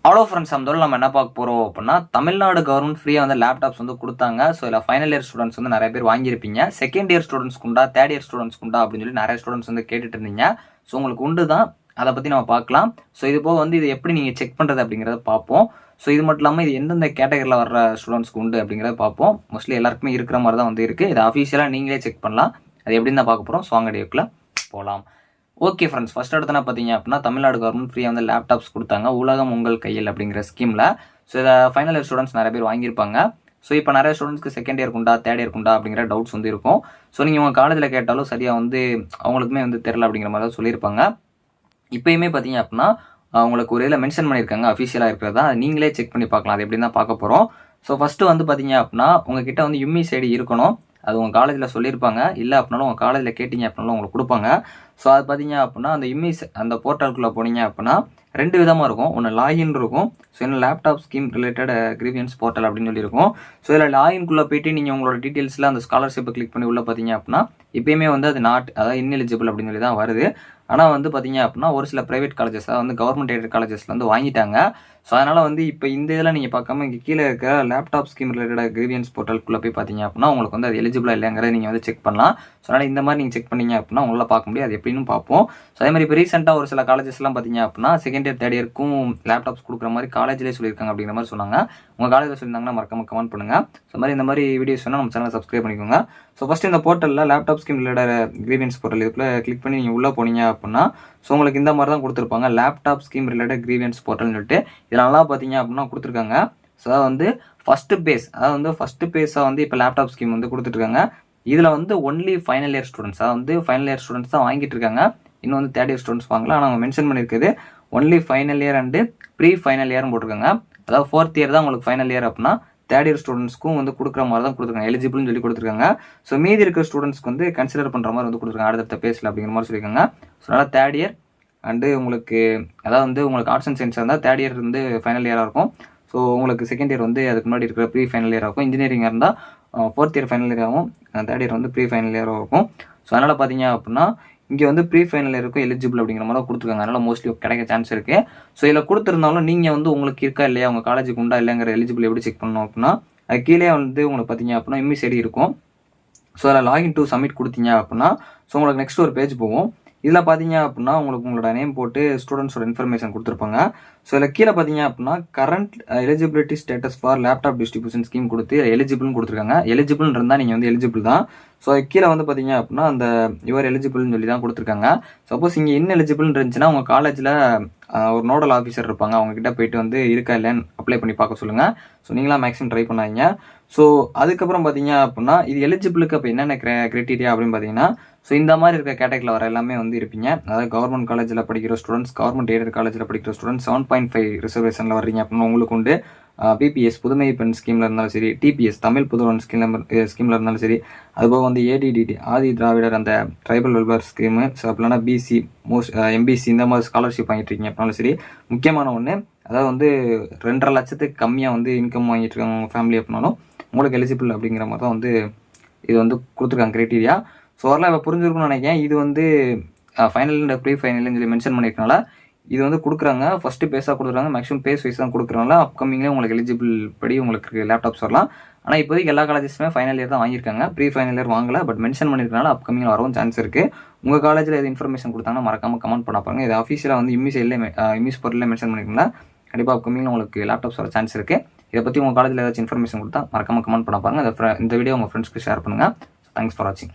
Hello friends, நம்ம நம்ம என்ன பார்க்க போகிறோம் அப்படின்னா, தமிழ்நாடு கவர்மெண்ட் ஃப்ரீயாக வந்து லேப்டாப்ஸ் வந்து கொடுத்தாங்க. ஸோ இதில் ஃபைனல் இயர் ஸ்டூடெண்ட்ஸ் வந்து நிறைய பேர் வாங்கியிருப்பீங்க. செகண்ட் இயர் ஸ்டூடெண்ட்ஸ்க்கு உண்டா, தேர்ட் இயர் ஸ்டூடெண்ட்ஸ்க்கு உண்டா அப்படின்னு சொல்லி நிறைய ஸ்டூடெண்ட்ஸ் வந்து கேட்டுட்டு இருந்தீங்க. ஸோ உங்களுக்கு உண்டு தான், அதை பற்றி நம்ம பார்க்கலாம். ஸோ இது போக வந்து இது எப்படி நீங்கள் செக் பண்ணுறது அப்படிங்கிறத பார்ப்போம். ஸோ இது மட்டும் இல்லாமல் இது எந்தெந்த கேட்டகரியில் வர்ற ஸ்டூடெண்ட்ஸ்க்கு உண்டு அப்படிங்கிறத பார்ப்போம். மோஸ்ட்லி எல்லாருக்குமே இருக்கிற மாதிரி தான் வந்து இருக்குது. இதை அஃபீஷியலாக நீங்களே செக் பண்ணலாம். அது எப்படின்னு தான் பார்க்க போகிறோம். ஸோ வாங்க வீடியோக்குள்ள போகலாம். ஓகே ஃப்ரெண்ட்ஸ், ஃபர்ஸ்ட் எடுத்தனா பார்த்தீங்க அப்படின்னா, தமிழ்நாடு கவர்மெண்ட் ஃப்ரீயாக வந்து லேப்டாப்ஸ் கொடுத்தாங்க. உலகம் உங்கள் கையில் அப்படிங்கிற ஸ்கீமில். ஸோ இதை ஃபைனல் இயர் ஸ்டூடெண்ட்ஸ் நிறைய பேர் வாங்கியிருப்பாங்க. ஸோ இப்போ நிறைய ஸ்டூடெண்ட்ஸ்க்கு செகண்ட் இயர் உண்டா, தேர்ட் இயர் உண்டா அப்படிங்கிற டவுட்ஸ் வந்து இருக்கும். ஸோ நீங்கள் உங்கள் காலேஜில் கேட்டாலும் சரியாக வந்து அவங்களுக்குமே வந்து தெரில அப்படிங்கிற மாதிரி தான் சொல்லியிருப்பாங்க. இப்போயுமே பார்த்தீங்க அப்படின்னா உங்களுக்கு ஒரு இதில் மென்ஷன் பண்ணியிருக்காங்க அஃபீஷியலாக இருக்கிறதா. நீங்களே செக் பண்ணி பார்க்கலாம். அது எப்படின்னு தான் பார்க்க போகிறோம். ஸோ ஃபஸ்ட்டு வந்து பார்த்தீங்க அப்படின்னா உங்ககிட்ட வந்து யுமிஸ் ஐடி இருக்கணும். அது உங்கள் காலேஜில் சொல்லியிருப்பாங்க. இல்லை அப்படின்னாலும் உங்கள் காலேஜில் கேட்டிங்க அப்படின்னாலும் உங்களுக்கு கொடுப்பாங்க. ஸோ அது பார்த்தீங்க அப்படின்னா அந்த யுமிஸ் அந்த போர்ட்டலுக்குள்ளே போனீங்க அப்படின்னா ரெண்டு விதமாக இருக்கும். ஒன்று லாகின் இருக்கும். ஸோ இன்னும் laptop scheme related grievance portal அப்படின்னு சொல்லியிருக்கும். ஸோ இதில் லாகின்குள்ளே போயிட்டு நீங்கள் உங்களோட டீட்டெயில்ஸில் அந்த ஸ்காலர்ஷிப்பை கிளிக் பண்ணி உள்ள பார்த்தீங்க அப்படின்னா இப்போயுமே வந்து அது அதாவது இன்எலிஜிபிள் அப்படின்னு சொல்லி தான் வருது. ஆனால் வந்து பார்த்தீங்க அப்படின்னா ஒரு சில ப்ரைவேட் காலேஜஸ், அதாவது வந்து கவர்மெண்ட் எய்டட் காலேஜஸில் வந்து வாங்கிட்டாங்க. ஸோ அதனால் வந்து இப்போ இந்த இதில் நீங்கள் பார்க்காம இங்கே கீழே இருக்க லேப்டாப் ஸ்கீம் ரிலேட்டட் கிரீவியன்ஸ் போர்ட்டலுக்குள்ளே போய் பார்த்தீங்க அப்படின்னா உங்களுக்கு வந்து அது எலிஜிபிளாக இல்லைங்கிறத நீங்கள் வந்து செக் பண்ணலாம். ஸோ அதனால் இந்த மாதிரி நீங்கள் செக் பண்ணீங்க அப்படின்னா உங்களால் பார்க்க முடியாது. அது எப்படின்னு பார்ப்போம். ஸோ அதே மாதிரி இப்போ ரீசெண்டாக ஒரு சில காலேஜஸ்லாம் பார்த்தீங்க அப்படின்னா செகண்ட் இயர் தேர்ட் இயருக்கும் லேப்டாப்ஸ் கொடுக்குற மாதிரி காலேஜ்லேயே சொல்லியிருக்காங்க அப்படிங்கிற மாதிரி சொன்னாங்க. உங்கள் காலேஜில் சொல்லியிருந்தாங்கன்னா மறக்காம கமெண்ட் பண்ணுங்கள். ஸோ இந்த மாதிரி வீடியோஸ் வேணால் நம்ம சேனலை சப்ஸ்கிரைப் பண்ணிக்கோங்க. ஸோ ஃபஸ்ட்டு இந்த போர்ட்டலில் laptop scheme related grievance portal இதுக்குள்ளே கிளிக் பண்ணி நீங்கள் உள்ளே போனீங்க அப்படின்னா ஸோ உங்களுக்கு இந்த மாதிரி தான் கொடுத்துருப்பாங்க. லேப்டாப் ஸ்கீம் ரிலேட்டட் கிரீவியன்ஸ் போர்ட்டல்னு சொல்லிட்டு இதில் நல்லா பார்த்தீங்க அப்படின்னா கொடுத்துருக்காங்க. ஸோ அதாவது வந்து ஃபஸ்ட்டு பேஸாக வந்து இப்போ லேப்டாப் ஸ்கீம் வந்து கொடுத்துட்ருக்காங்க. இதில் வந்து ஒன்லி ஃபைனல் இயர் ஸ்டூடெண்ட்ஸ், அதாவது வந்து ஃபைனல் இயர் ஸ்டூடெண்ட்ஸ் தான் வாங்கிட்டு இருக்காங்க. இன்னும் வந்து தேர்ட் இயர் ஸ்டூடெண்ட்ஸ் வாங்கலாம். ஆனால் அவங்க மென்ஷன் பண்ணியிருக்குது only final year and pre final இயர்னு போட்டிருக்காங்க. அதாவது ஃபோர்த் இயர் தான் உங்களுக்கு ஃபைனல் இயர் அப்படின்னா தேர்ட் இயர் ஸ்டூடெண்ட்ஸ்க்கும் வந்து கொடுக்குற மாதிரி தான் கொடுத்துருக்காங்க. எலிஜிபிள்னு சொல்லி கொடுத்துருக்காங்க. ஸோ மீதி இருக்கிற ஸ்டூடெண்ட்ஸ்க்கு வந்து கன்சிடர் பண்ணுற மாதிரி வந்து கொடுத்துருக்காங்க அடுத்த பேஸில் அப்படிங்கிற மாதிரி சொல்லியிருக்காங்க. ஸோ அதனால் தேர்ட் இயர் அண்டு உங்களுக்கு அதாவது வந்து உங்களுக்கு ஆர்ட்ஸ் அண்ட் சயின்ஸ் இருந்தால் தேர்ட் இயர் வந்து ஃபைனல் இயராக இருக்கும். ஸோ உங்களுக்கு செகண்ட் இயர் வந்து அதுக்கு முன்னாடி இருக்கிற ப்ரீ ஃபைனல் இயராக இருக்கும். இன்ஜினியரிங்காக இருந்தால் ஃபோர்த் இயர் ஃபைனல் இயராகவும் தேர்ட் இயர் வந்து ப்ரீ ஃபைனல் இயராக இருக்கும். ஸோ அதனால் பார்த்தீங்க அப்படின்னா இங்கே வந்து ப்ரீ ஃபைனல் இயருக்கும் எலிஜிபிள் அப்படிங்கிற மாதிரி கொடுத்துருக்காங்க. அதனால் மோஸ்ட்லி கிடைக்க சான்ஸ் இருக்குது. ஸோ இதில் கொடுத்துருந்தாலும் நீங்கள் வந்து உங்களுக்கு இருக்கா இல்லையா, உங்கள் காலேஜுக்கு உண்டா இல்லைங்கிற எலிஜிபிள் எப்படி செக் பண்ணணும் அப்படின்னா அது கீழே வந்து உங்களுக்கு பார்த்தீங்க அப்படின்னா யுமிஸ் ஐடி இருக்கும். ஸோ அதில் லாகின் டு சப்மிட் கொடுத்தீங்க அப்படின்னா ஸோ உங்களுக்கு நெக்ஸ்ட் ஒரு பேஜ் போகும். இதில் பார்த்தீங்க அப்படின்னா உங்களுக்கு உங்களோட நேம் போட்டு ஸ்டூடெண்ட்ஸோட இன்ஃபர்மேஷன் கொடுத்துருப்பாங்க. ஸோ இதில் கீழே பார்த்தீங்க அப்படின்னா current eligibility status for laptop distribution scheme கொடுத்து எலிஜிபிள்னு கொடுத்துருக்காங்க. எலிஜிபிள் இருந்தால் நீங்கள் வந்து எலிஜிபிள் தான். ஸோ கீழே வந்து பார்த்தீங்க அப்படின்னா அந்த யுவர் எலிஜிபிள்னு சொல்லி தான் கொடுத்துருக்காங்க. சப்போஸ் இங்கே இன்எலிஜிபிள்னு இருந்துச்சுன்னா உங்கள் காலேஜில் ஒரு நோடல் ஆஃபீஸர் இருப்பாங்க. அவங்ககிட்ட போயிட்டு வந்து இருக்கா இல்லைன்னு அப்ளை பண்ணி பார்க்க சொல்லுங்கள். ஸோ நீங்களாம் மேக்ஸிமம் ட்ரை பண்ணாதீங்க. ஸோ அதுக்கப்புறம் பார்த்தீங்க அப்படின்னா இது எலிஜிபிளுக்கு அப்போ என்னென்ன கிரைட்டீரியா அப்படின்னு பார்த்தீங்கன்னா ஸோ இந்த மாதிரி இருக்க கேட்டகரியில் வர எல்லாமே வந்து இருப்பீங்க. அதாவது கவர்மெண்ட் காலேஜில் படிக்கிற ஸ்டூடெண்ட்ஸ், கவர்மெண்ட் எய்டட் காலேஜில் படிக்கிற ஸ்டூடெண்ட்ஸ் 7.5 ரிசர்வேஷனில் வர்றீங்க அப்படின்னா உங்களுக்கு உண்டு. பிபிஎஸ் புதுமை பெண் ஸ்கீமில் இருந்தாலும் சரி, டிபிஎஸ் தமிழ் புதுவன் ஸ்கீமில் இருந்தாலும் சரி, அதுபோக வந்து ஏடிடிடி ஆதி திராவிடர் அந்த ட்ரைபல் வெல்ஃபேர் ஸ்கீமு, ஸோ அப்படின்னா பிசி எம்பிசி இந்த மாதிரி ஸ்காலர்ஷிப் வாங்கிட்டு இருக்கீங்க அப்படின்னாலும் சரி, முக்கியமான ஒன்று அதாவது வந்து 2.5 லட்சத்துக்கு கம்மியாக வந்து இன்கம் வாங்கிட்டு இருக்காங்க உங்கள் ஃபேமிலி அப்படின்னாலும் உங்களுக்கு எலிஜிபிள் அப்படிங்கிற மாதிரி தான் வந்து இது வந்து கொடுத்துருக்காங்க க்ரைட்டீரியா. ஸோ வரலாம் இப்போ புரிஞ்சிருக்குன்னு நினைக்கிறேன். இது வந்து ஃபைனல் அண்ட் ப்ரீ ஃபைனல்னு சொல்லி மென்ஷன் பண்ணியிருக்கனால இது வந்து கொடுக்குறாங்க. ஃபஸ்ட்டு பேஸாக கொடுக்குறாங்க. மேக்ஸிமம் பேஸ் வைஸ் தான் கொடுக்குறனால அப்கமிங்லேயே உங்களுக்கு எலிஜிபிள் படி உங்களுக்கு லேப்டாப்ஸ் வரலாம். ஆனால் இப்போதைக்கு எல்லா காலேஜஸுமே ஃபைனல் இயர் தான் வாங்கியிருக்காங்க. ப்ரீ ஃபைனல் இயர் வாங்கலை. பட் மென்ஷன் பண்ணியிருக்கனால அப்கமிங்கில் வரவும் சான்ஸ் இருக்குது. உங்கள் காலேஜில் எது இன்ஃபர்மேஷன் கொடுத்தாங்கன்னா மறக்காமல் கமெண்ட் பண்ண பாருங்கள். இது அஃபீஷியலாக வந்து இமிஸ் பொருளில் மென்ஷன் பண்ணியிருக்கனால கண்டிப்பாக அப்கமிங்கில் உங்களுக்கு லேப்டாப்ஸ் வர சான்ஸ் இருக்குது. இதை பற்றி உங்கள் காலேஜில் ஏதாச்சும் இன்ஃபர்மேஷன் கொடுத்தா மறக்காமல் கமெண்ட் பண்ண பாருங்கள். இந்த வீடியோ உங்கள் ஃப்ரெண்ட்ஸ்க்கு ஷேர் பண்ணுங்கள். தேங்க்ஸ் ஃபார் வாட்சிங்.